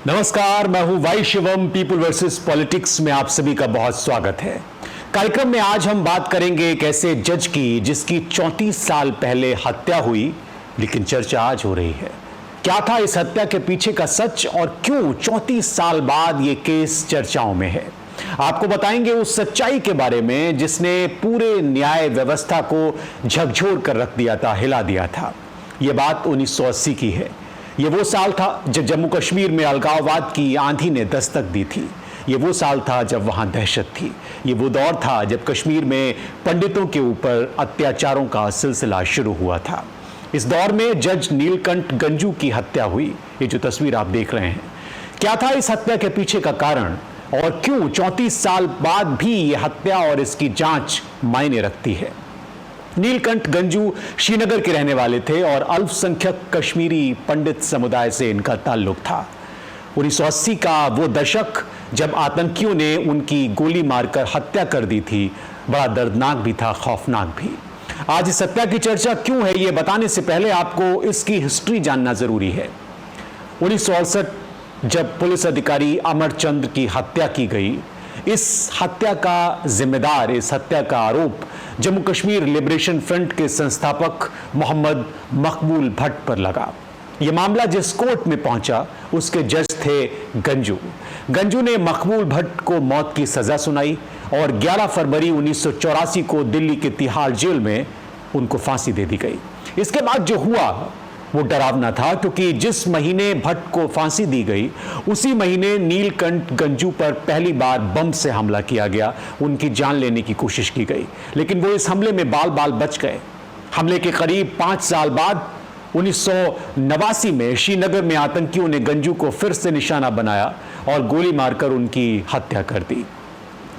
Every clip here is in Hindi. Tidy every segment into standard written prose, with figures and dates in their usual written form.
नमस्कार, मैं हूं Y Shivam. People versus politics में आप सभी का बहुत स्वागत है। कार्यक्रम में आज हम बात करेंगे एक ऐसे जज की जिसकी 34 साल पहले हत्या हुई, लेकिन चर्चा आज हो रही है। क्या था इस हत्या के पीछे का सच और क्यों 34 साल बाद ये केस चर्चाओं में है। आपको बताएंगे उस सच्चाई के बारे में जिसने पूरे न्याय व्यवस्था को झकझोर कर रख दिया था, हिला दिया था। यह बात 1980 की है। ये वो साल था जब जम्मू कश्मीर में अलगाववाद की आंधी ने दस्तक दी थी। ये वो साल था जब वहां दहशत थी। ये वो दौर था जब कश्मीर में पंडितों के ऊपर अत्याचारों का सिलसिला शुरू हुआ था। इस दौर में जज नीलकंठ गंजू की हत्या हुई। ये जो तस्वीर आप देख रहे हैं, क्या था इस हत्या के पीछे का कारण और क्यों 34 साल बाद भी ये हत्या और इसकी जांच मायने रखती है। नीलकंठ गंजू श्रीनगर के रहने वाले थे और अल्पसंख्यक कश्मीरी पंडित समुदाय से इनका ताल्लुक था। 1980 का वो दशक जब आतंकियों ने उनकी गोली मारकर हत्या कर दी थी, बड़ा दर्दनाक भी था, खौफनाक भी। आज इस हत्या की चर्चा क्यों है, ये बताने से पहले आपको इसकी हिस्ट्री जानना जरूरी है। 1968 जब पुलिस अधिकारी अमरचंद्र की हत्या की गई, इस हत्या का जिम्मेदार, इस हत्या का आरोप जम्मू कश्मीर लिबरेशन फ्रंट के संस्थापक मोहम्मद मकबूल भट्ट पर लगा। यह मामला जिस कोर्ट में पहुंचा उसके जज थे गंजू। गंजू ने मकबूल भट्ट को मौत की सजा सुनाई और 11 फरवरी 1984 को दिल्ली के तिहाड़ जेल में उनको फांसी दे दी गई। इसके बाद जो हुआ वो डरावना था, क्योंकि जिस महीने भट्ट को फांसी दी गई उसी महीने नीलकंठ गंजू पर पहली बार बम से हमला किया गया। उनकी जान लेने की कोशिश की गई, लेकिन वो इस हमले में बाल बाल बच गए। हमले के करीब 5 साल बाद 1989 में श्रीनगर में आतंकियों ने गंजू को फिर से निशाना बनाया और गोली मारकर उनकी हत्या कर दी।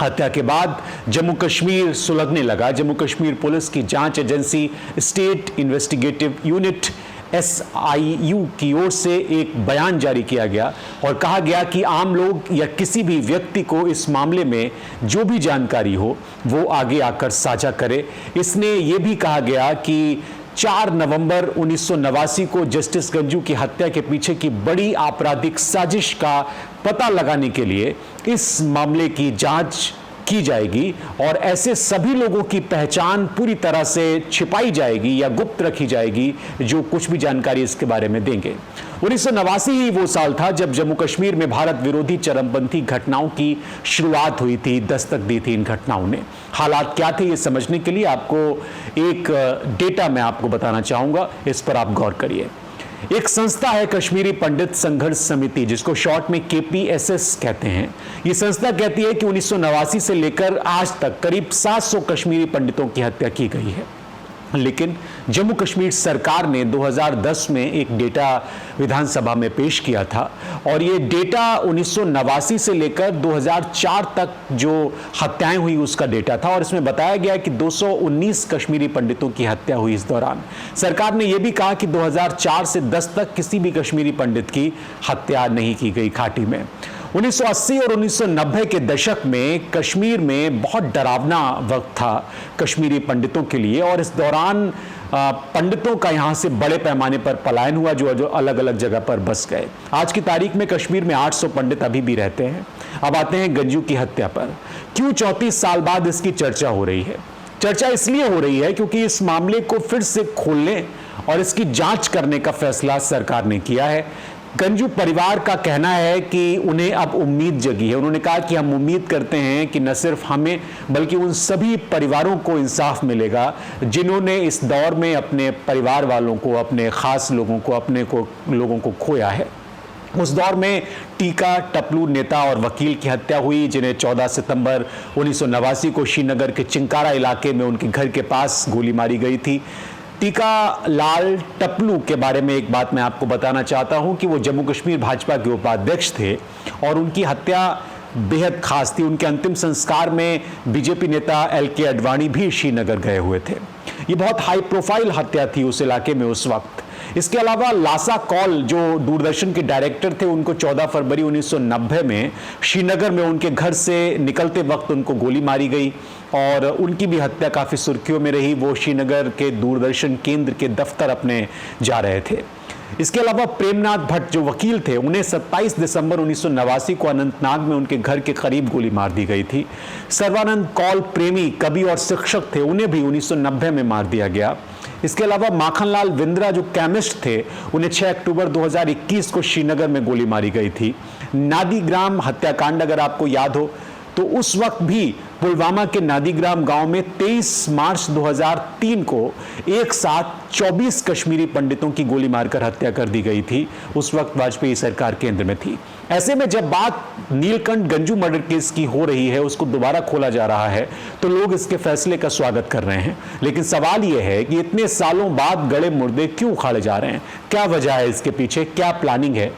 हत्या के बाद जम्मू कश्मीर सुलगने लगा। जम्मू कश्मीर पुलिस की जांच agency state investigative unit SIU की ओर से एक बयान जारी किया गया और कहा गया कि आम लोग या किसी भी व्यक्ति को इस मामले में जो भी जानकारी हो वो आगे आकर साझा करे। इसने ये भी कहा गया कि 4 नवंबर 1989 को जस्टिस गंजू की हत्या के पीछे की बड़ी आपराधिक साजिश का पता लगाने के लिए इस मामले की जांच की जाएगी और ऐसे सभी लोगों की पहचान पूरी तरह से छिपाई जाएगी या गुप्त रखी जाएगी जो कुछ भी जानकारी इसके बारे में देंगे। 1989 ही वो साल था जब जम्मू कश्मीर में भारत विरोधी चरमपंथी घटनाओं की शुरुआत हुई थी, दस्तक दी थी इन घटनाओं ने। हालात क्या थे ये समझने के लिए आपको एक डेटा मैं आपको बताना चाहूंगा, इस पर आप गौर करिए। एक संस्था है कश्मीरी पंडित संघर्ष समिति, जिसको शॉर्ट में KPSS कहते हैं। ये संस्था कहती है कि 1989 से लेकर आज तक करीब 700 कश्मीरी पंडितों की हत्या की गई है। लेकिन जम्मू कश्मीर सरकार ने 2010 में एक डेटा विधानसभा में पेश किया था और ये डेटा 1989 से लेकर 2004 तक जो हत्याएं हुई उसका डेटा था और इसमें बताया गया कि 219 कश्मीरी पंडितों की हत्या हुई इस दौरान। सरकार ने यह भी कहा कि 2004 से 10 तक किसी भी कश्मीरी पंडित की हत्या नहीं की गई घाटी में। 1980 और 1990 के दशक में कश्मीर में बहुत डरावना वक्त था कश्मीरी पंडितों के लिए और इस दौरान पंडितों का यहाँ से बड़े पैमाने पर पलायन हुआ, जो अलग अलग जगह पर बस गए। आज की तारीख में कश्मीर में 800 पंडित अभी भी रहते हैं। अब आते हैं गंजू की हत्या पर। क्यों 34 साल बाद इसकी चर्चा हो रही है? चर्चा इसलिए हो रही है क्योंकि इस मामले को फिर से खोलने और इसकी जांच करने का फैसला सरकार ने किया है। गंजू परिवार का कहना है कि उन्हें अब उम्मीद जगी है। उन्होंने कहा कि हम उम्मीद करते हैं कि न सिर्फ हमें बल्कि उन सभी परिवारों को इंसाफ मिलेगा जिन्होंने इस दौर में अपने परिवार वालों को, अपने खास लोगों को, लोगों को खोया है। उस दौर में टीका टपलू नेता और वकील की हत्या हुई, जिन्हें 14 सितंबर 1989 को श्रीनगर के चिंकारा इलाके में उनके घर के पास गोली मारी गई थी। टीका लाल टपलू के बारे में एक बात मैं आपको बताना चाहता हूं कि वो जम्मू कश्मीर भाजपा के उपाध्यक्ष थे और उनकी हत्या बेहद खास थी। उनके अंतिम संस्कार में बीजेपी नेता LK अडवाणी भी श्रीनगर गए हुए थे। ये बहुत हाई प्रोफाइल हत्या थी उस इलाके में उस वक्त। इसके अलावा लासा कौल जो दूरदर्शन के डायरेक्टर थे, उनको 14 फरवरी 1990 में श्रीनगर में उनके घर से निकलते वक्त उनको गोली मारी गई और उनकी भी हत्या काफ़ी सुर्खियों में रही। वो श्रीनगर के दूरदर्शन केंद्र के दफ्तर अपने जा रहे थे। इसके अलावा प्रेमनाथ भट्ट जो वकील थे, उन्हें 27 दिसंबर 1989 को अनंतनाग में उनके घर के करीब गोली मार दी गई थी। सर्वानंद कौल प्रेमी, कवि और शिक्षक थे, उन्हें भी 1990 में मार दिया गया। इसके अलावा माखनलाल विंद्रा जो केमिस्ट थे, उन्हें 6 अक्टूबर 2021 को श्रीनगर में गोली मारी गई थी। नादीग्राम हत्याकांड अगर आपको याद हो तो उस वक्त भी पुलवामा के नादीग्राम गांव में 23 मार्च 2003 को एक साथ 24 कश्मीरी पंडितों की गोली मारकर हत्या कर दी गई थी। उस वक्त वाजपेयी सरकार केंद्र में थी। ऐसे में जब बात नीलकंठ गंजू मर्डर केस की हो रही है, उसको दोबारा खोला जा रहा है, तो लोग इसके फैसले का स्वागत कर रहे हैं। लेकिन सवाल यह है कि इतने सालों बाद गड़े मुर्दे क्यों उखाड़े जा रहे हैं? क्या वजह है इसके पीछे? क्या प्लानिंग है?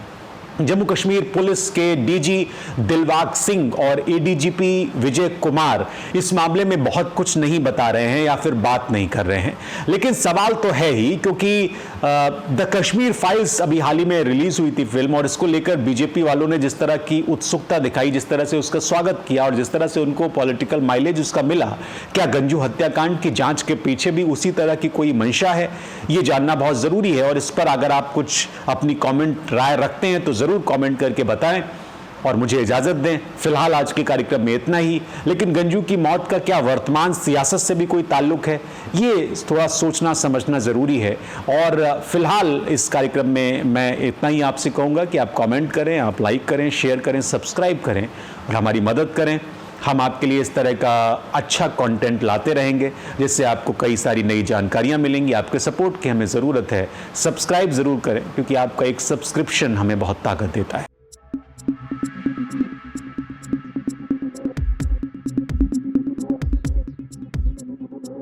जम्मू कश्मीर पुलिस के डीजी दिलबाग सिंह और एडीजीपी विजय कुमार इस मामले में बहुत कुछ नहीं बता रहे हैं या फिर बात नहीं कर रहे हैं। लेकिन सवाल तो है ही, क्योंकि द कश्मीर फाइल्स अभी हाल ही में रिलीज हुई थी फिल्म, और इसको लेकर बीजेपी वालों ने जिस तरह की उत्सुकता दिखाई, जिस तरह से उसका स्वागत किया और जिस तरह से उनको पॉलिटिकल माइलेज उसका मिला, क्या गंजू हत्याकांड की जांच के पीछे भी उसी तरह की कोई मंशा है? ये जानना बहुत जरूरी है। और इस पर अगर आप कुछ अपनी कमेंट राय रखते हैं तो जरूर कमेंट करके बताएं और मुझे इजाजत दें। फिलहाल आज के कार्यक्रम में इतना ही। लेकिन गंजू की मौत का क्या वर्तमान सियासत से भी कोई ताल्लुक है? ये थोड़ा सोचना समझना जरूरी है। और फिलहाल इस कार्यक्रम में मैं इतना ही आपसे कहूंगा कि आप कमेंट करें, आप लाइक करें, शेयर करें, सब्सक्राइब करें और हमारी मदद करें। हम आपके लिए इस तरह का अच्छा कंटेंट लाते रहेंगे, जिससे आपको कई सारी नई जानकारियां मिलेंगी। आपके सपोर्ट की हमें ज़रूरत है। सब्सक्राइब ज़रूर करें, क्योंकि आपका एक सब्सक्रिप्शन हमें बहुत ताकत देता है।